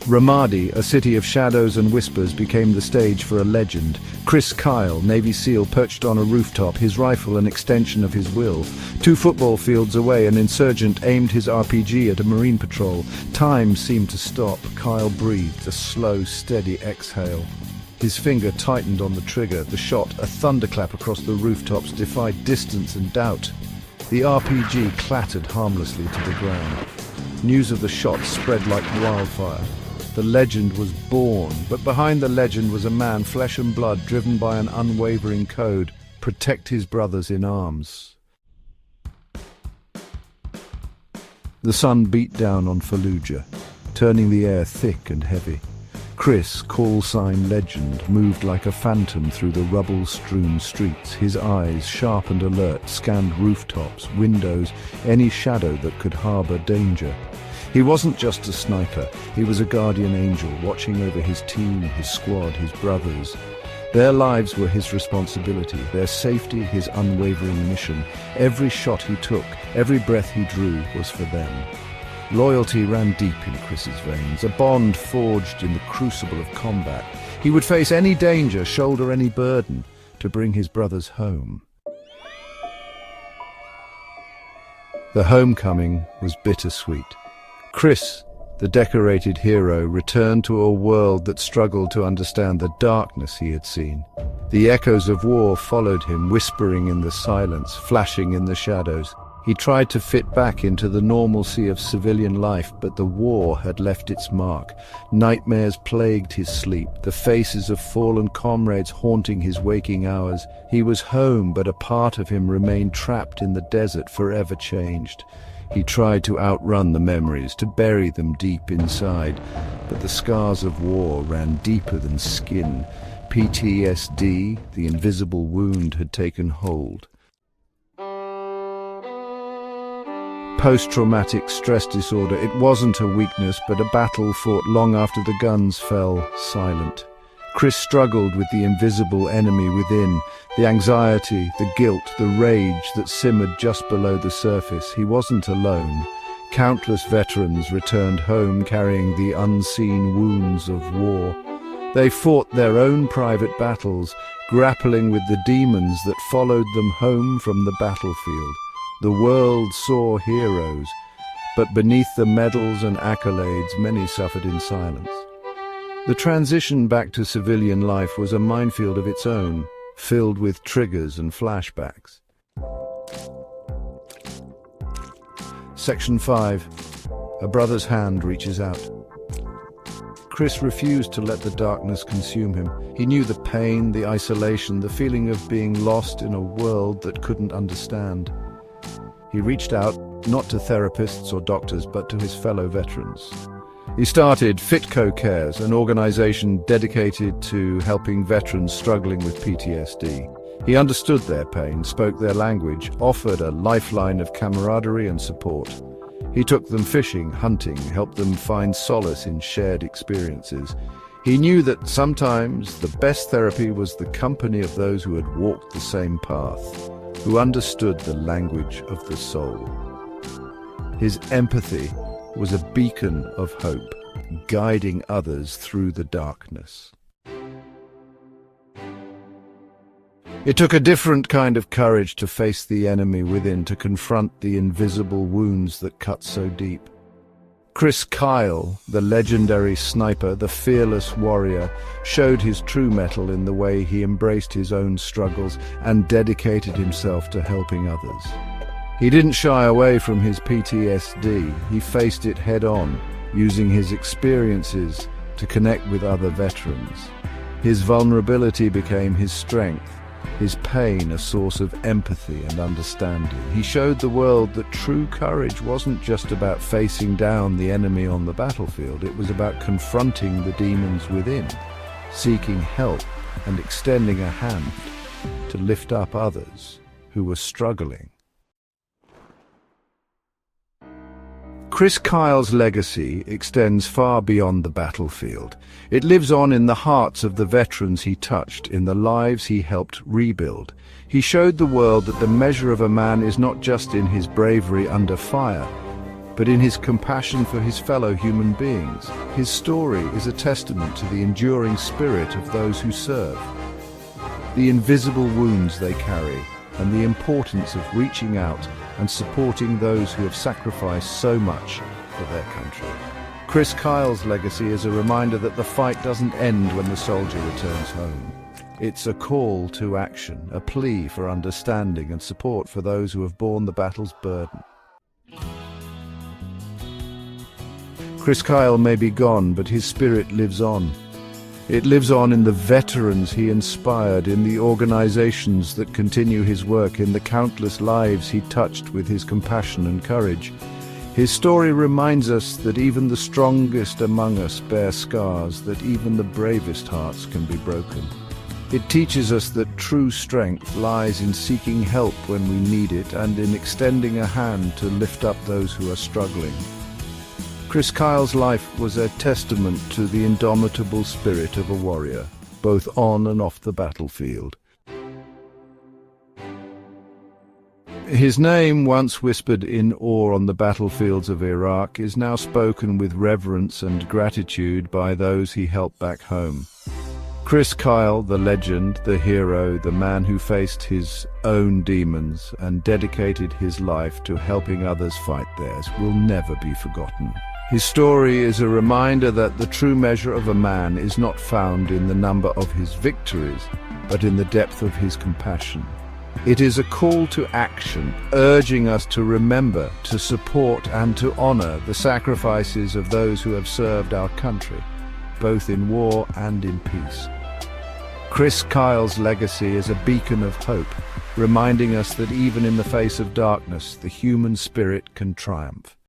Ramadi, a city of shadows and whispers, became the stage for a legend. Chris Kyle, Navy SEAL, perched on a rooftop, his rifle an extension of his will. 2 football fields away, an insurgent aimed his RPG at a Marine patrol. Time seemed to stop. Kyle breathed, a slow, steady exhale. His finger tightened on the trigger. The shot, a thunderclap across the rooftops, defied distance and doubt. The RPG clattered harmlessly to the ground. News of the shot spread like wildfire. The legend was born, but behind the legend was a man, flesh and blood, driven by an unwavering code: protect his brothers in arms. The sun beat down on Fallujah, turning the air thick and heavy. Chris, call sign Legend, moved like a phantom through the rubble-strewn streets. His eyes, sharp and alert, scanned rooftops, windows, any shadow that could harbor danger. He wasn't just a sniper, he was a guardian angel, watching over his team, his squad, his brothers. Their lives were his responsibility, their safety his unwavering mission. Every shot he took, every breath he drew was for them. Loyalty ran deep in Chris's veins, a bond forged in the crucible of combat. He would face any danger, shoulder any burden, to bring his brothers home. The homecoming was bittersweet. Chris, the decorated hero, returned to a world that struggled to understand the darkness he had seen. The echoes of war followed him, whispering in the silence, flashing in the shadows. He tried to fit back into the normalcy of civilian life, but the war had left its mark. Nightmares plagued his sleep, the faces of fallen comrades haunting his waking hours. He was home, but a part of him remained trapped in the desert, forever changed. He tried to outrun the memories, to bury them deep inside, but the scars of war ran deeper than skin. PTSD, the invisible wound, had taken hold. Post-traumatic stress disorder, it wasn't a weakness, but a battle fought long after the guns fell silent. Chris struggled with the invisible enemy within, the anxiety, the guilt, the rage that simmered just below the surface. He wasn't alone. Countless veterans returned home carrying the unseen wounds of war. They fought their own private battles, grappling with the demons that followed them home from the battlefield. The world saw heroes, but beneath the medals and accolades, many suffered in silence. The transition back to civilian life was a minefield of its own, filled with triggers and flashbacks. Section 5. A brother's hand reaches out. Chris refused to let the darkness consume him. He knew the pain, the isolation, the feeling of being lost in a world that couldn't understand. He reached out, not to therapists or doctors, but to his fellow veterans. He started Fitco Cares, an organization dedicated to helping veterans struggling with PTSD. He understood their pain, spoke their language, offered a lifeline of camaraderie and support. He took them fishing, hunting, helped them find solace in shared experiences. He knew that sometimes the best therapy was the company of those who had walked the same path, who understood the language of the soul. His empathy was a beacon of hope, guiding others through the darkness. It took a different kind of courage to face the enemy within, to confront the invisible wounds that cut so deep. Chris Kyle, the legendary sniper, the fearless warrior, showed his true mettle in the way he embraced his own struggles and dedicated himself to helping others. He didn't shy away from his PTSD. He faced it head-on, using his experiences to connect with other veterans. His vulnerability became his strength, his pain a source of empathy and understanding. He showed the world that true courage wasn't just about facing down the enemy on the battlefield. It was about confronting the demons within, seeking help and extending a hand to lift up others who were struggling. Chris Kyle's legacy extends far beyond the battlefield. It lives on in the hearts of the veterans he touched, in the lives he helped rebuild. He showed the world that the measure of a man is not just in his bravery under fire, but in his compassion for his fellow human beings. His story is a testament to the enduring spirit of those who serve, the invisible wounds they carry, and the importance of reaching out and supporting those who have sacrificed so much for their country. Chris Kyle's legacy is a reminder that the fight doesn't end when the soldier returns home. It's a call to action, a plea for understanding and support for those who have borne the battle's burden. Chris Kyle may be gone, but his spirit lives on. It lives on in the veterans he inspired, in the organizations that continue his work, in the countless lives he touched with his compassion and courage. His story reminds us that even the strongest among us bear scars, that even the bravest hearts can be broken. It teaches us that true strength lies in seeking help when we need it and in extending a hand to lift up those who are struggling. Chris Kyle's life was a testament to the indomitable spirit of a warrior, both on and off the battlefield. His name, once whispered in awe on the battlefields of Iraq, is now spoken with reverence and gratitude by those he helped back home. Chris Kyle, the legend, the hero, the man who faced his own demons and dedicated his life to helping others fight theirs, will never be forgotten. His story is a reminder that the true measure of a man is not found in the number of his victories, but in the depth of his compassion. It is a call to action, urging us to remember, to support and to honor the sacrifices of those who have served our country, both in war and in peace. Chris Kyle's legacy is a beacon of hope, reminding us that even in the face of darkness, the human spirit can triumph.